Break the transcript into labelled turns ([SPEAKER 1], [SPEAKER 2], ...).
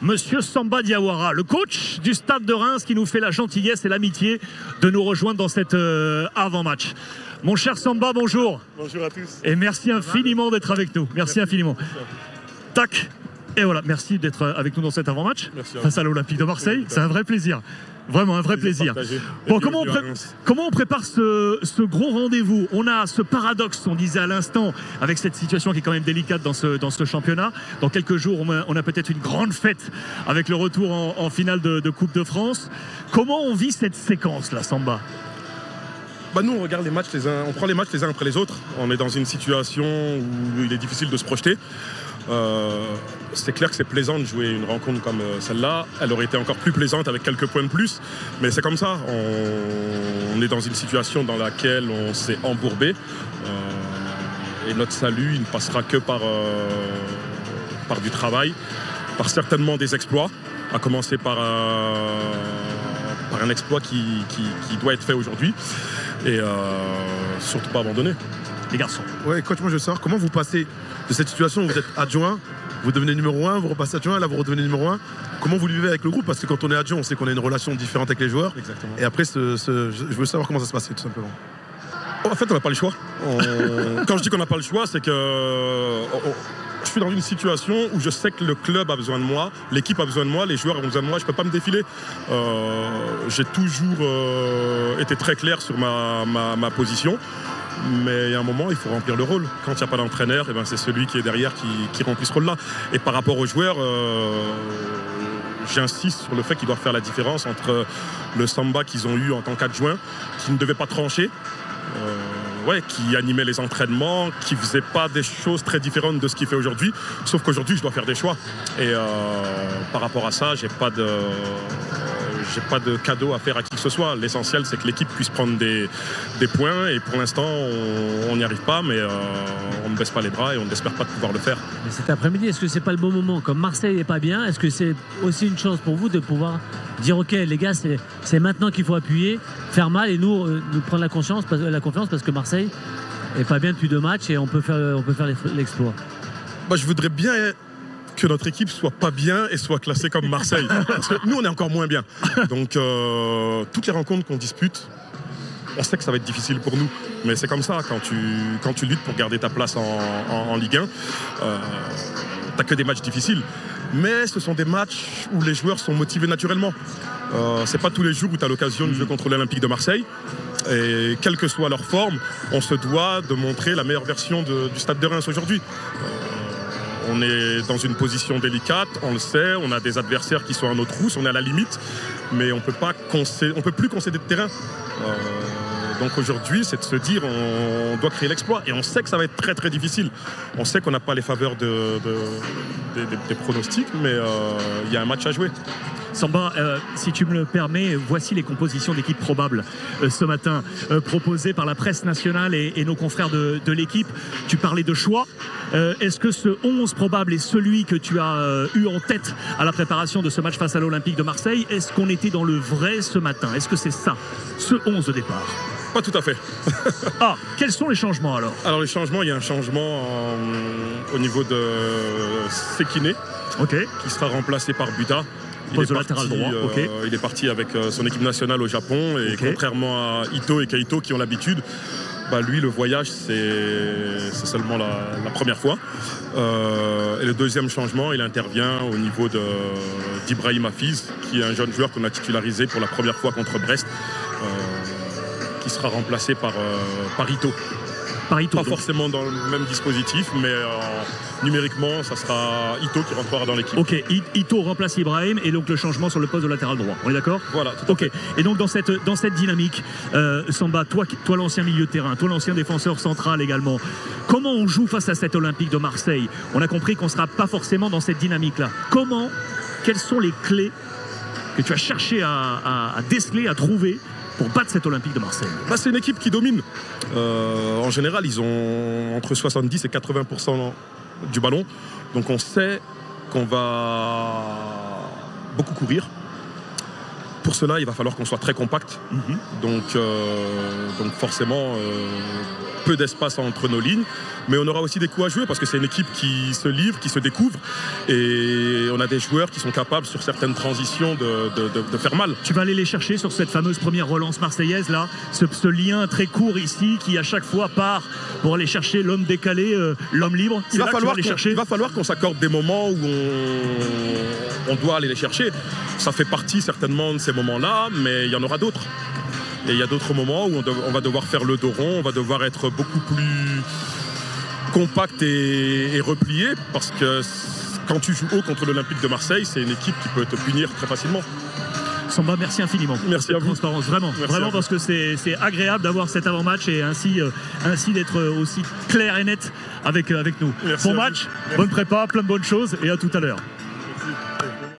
[SPEAKER 1] Monsieur Samba Diawara, le coach du Stade de Reims qui nous fait la gentillesse et l'amitié de nous rejoindre dans cet avant-match. Mon cher Samba, bonjour.
[SPEAKER 2] Bonjour à tous.
[SPEAKER 1] Et merci infiniment d'être avec nous. Merci infiniment. Tac. Et voilà, merci d'être avec nous dans cet avant-match face à l'Olympique de Marseille. C'est un vrai plaisir. Vraiment un vrai plaisir. Bon, comment on prépare ce gros rendez-vous? On a ce paradoxe, on disait à l'instant, avec cette situation qui est quand même délicate dans ce championnat. Dans quelques jours, on a peut-être une grande fête avec le retour en finale de Coupe de France. Comment on vit cette séquence-là, Samba?
[SPEAKER 2] Bah nous, on regarde les matchs on prend les matchs les uns après les autres. On est dans une situation où il est difficile de se projeter. C'est clair que c'est plaisant de jouer une rencontre comme celle-là. Elle aurait été encore plus plaisante avec quelques points de plus. Mais c'est comme ça. On est dans une situation dans laquelle on s'est embourbé. Et notre salut, il ne passera que par du travail, par certainement des exploits, à commencer par un exploit qui doit être fait aujourd'hui. Et surtout pas abandonner.
[SPEAKER 1] Les garçons.
[SPEAKER 3] Ouais, coach, moi je veux savoir comment vous passez de cette situation où vous êtes adjoint, vous devenez numéro 1, vous repassez adjoint, là vous redevenez numéro 1. Comment vous le vivez avec le groupe? Parce que quand on est adjoint, on sait qu'on a une relation différente avec les joueurs.
[SPEAKER 2] Exactement.
[SPEAKER 3] Et après, je veux savoir comment ça se passait tout simplement.
[SPEAKER 2] En fait, on n'a pas le choix. Quand je dis qu'on n'a pas le choix, c'est que je suis dans une situation où je sais que le club a besoin de moi, l'équipe a besoin de moi, les joueurs ont besoin de moi, je ne peux pas me défiler. J'ai toujours été très clair sur ma position. Mais il y a un moment, il faut remplir le rôle. Quand il n'y a pas d'entraîneur, eh ben, c'est celui qui est derrière qui remplit ce rôle-là. Et par rapport aux joueurs, j'insiste sur le fait qu'ils doivent faire la différence entre le Samba qu'ils ont eu en tant qu'adjoint, qui ne devait pas trancher, qui animait les entraînements, qui ne faisait pas des choses très différentes de ce qu'il fait aujourd'hui. Sauf qu'aujourd'hui, je dois faire des choix. Et par rapport à ça, j'ai pas de cadeau à faire à qui que ce soit. L'essentiel, c'est que l'équipe puisse prendre des points. Et pour l'instant, on n'y arrive pas, mais on ne baisse pas les bras et on n'espère pas de pouvoir le faire.
[SPEAKER 4] Mais cet après-midi, est-ce que c'est pas le bon moment? Comme Marseille n'est pas bien, est-ce que c'est aussi une chance pour vous de pouvoir dire ok, les gars, c'est maintenant qu'il faut appuyer, faire mal et nous prendre la confiance parce que Marseille n'est pas bien depuis 2 matchs et on peut faire l'exploit?
[SPEAKER 2] Je voudrais bien que notre équipe soit pas bien et soit classée comme Marseille. Parce que nous, on est encore moins bien. Donc, toutes les rencontres qu'on dispute, on sait que ça va être difficile pour nous. Mais c'est comme ça, quand tu luttes pour garder ta place en Ligue 1, t'as que des matchs difficiles. Mais ce sont des matchs où les joueurs sont motivés naturellement. C'est pas tous les jours où tu as l'occasion de jouer contre l'Olympique de Marseille. Et quelle que soit leur forme, on se doit de montrer la meilleure version du Stade de Reims aujourd'hui. On est dans une position délicate, on le sait, on a des adversaires qui sont à notre trousse, on est à la limite, mais on peut plus concéder de terrain. Donc aujourd'hui, c'est de se dire on doit créer l'exploit et on sait que ça va être très très difficile. On sait qu'on n'a pas les faveurs des pronostics, mais il y a un match à jouer.
[SPEAKER 1] Samba, si tu me le permets, voici les compositions d'équipe probables ce matin, proposées par la presse nationale et nos confrères de l'équipe. Tu parlais de choix. Est-ce que ce 11 probable est celui que tu as eu en tête à la préparation de ce match face à l'Olympique de Marseille? Est-ce qu'on était dans le vrai ce matin? Est-ce que c'est ça, ce 11 de départ?
[SPEAKER 2] Pas tout à fait.
[SPEAKER 1] Quels sont les changements alors?
[SPEAKER 2] Alors les changements, il y a un changement au niveau de Sekine, qui sera remplacé par Buta. Il est parti avec son équipe nationale au Japon et contrairement à Ito et Keito qui ont l'habitude, lui le voyage c'est seulement la première fois. Et le deuxième changement, il intervient au niveau d'Ibrahim Hafiz, qui est un jeune joueur qu'on a titularisé pour la première fois contre Brest, qui sera remplacé par Ito. Pas forcément dans le même dispositif, mais numériquement, ça sera Ito qui rentrera dans l'équipe.
[SPEAKER 1] Ok, Ito remplace Ibrahim et donc le changement sur le poste de latéral droit. On est d'accord?
[SPEAKER 2] Voilà, tout à fait.
[SPEAKER 1] Et donc dans cette dynamique, Samba, toi l'ancien milieu de terrain, toi l'ancien défenseur central également, comment on joue face à cet Olympique de Marseille? On a compris qu'on ne sera pas forcément dans cette dynamique-là. Quelles sont les clés que tu as cherché à déceler, à trouver pour battre cet Olympique de Marseille?
[SPEAKER 2] C'est une équipe qui domine. En général, ils ont entre 70 et 80% du ballon. Donc on sait qu'on va beaucoup courir. Pour cela, il va falloir qu'on soit très compact. Donc forcément, peu d'espace entre nos lignes, mais on aura aussi des coups à jouer parce que c'est une équipe qui se livre, qui se découvre et on a des joueurs qui sont capables sur certaines transitions de faire mal.
[SPEAKER 1] Tu vas aller les chercher sur cette fameuse première relance marseillaise là, ce lien très court ici qui à chaque fois part pour aller chercher l'homme décalé, l'homme libre.
[SPEAKER 2] Il va falloir qu'on s'accorde des moments où on doit aller les chercher. Ça fait partie certainement de ces moments-là, mais il y en aura d'autres. Et il y a d'autres moments où on va devoir faire le dos rond, on va devoir être beaucoup plus compact et replié, parce que quand tu joues haut contre l'Olympique de Marseille, c'est une équipe qui peut te punir très facilement.
[SPEAKER 1] Samba, merci infiniment.
[SPEAKER 2] Merci à vous.
[SPEAKER 1] Transparence, vraiment, vraiment parce que c'est agréable d'avoir cet avant-match et ainsi d'être aussi clair et net avec nous.
[SPEAKER 2] Merci
[SPEAKER 1] bon match, bonne prépa, plein de bonnes choses et à tout à l'heure.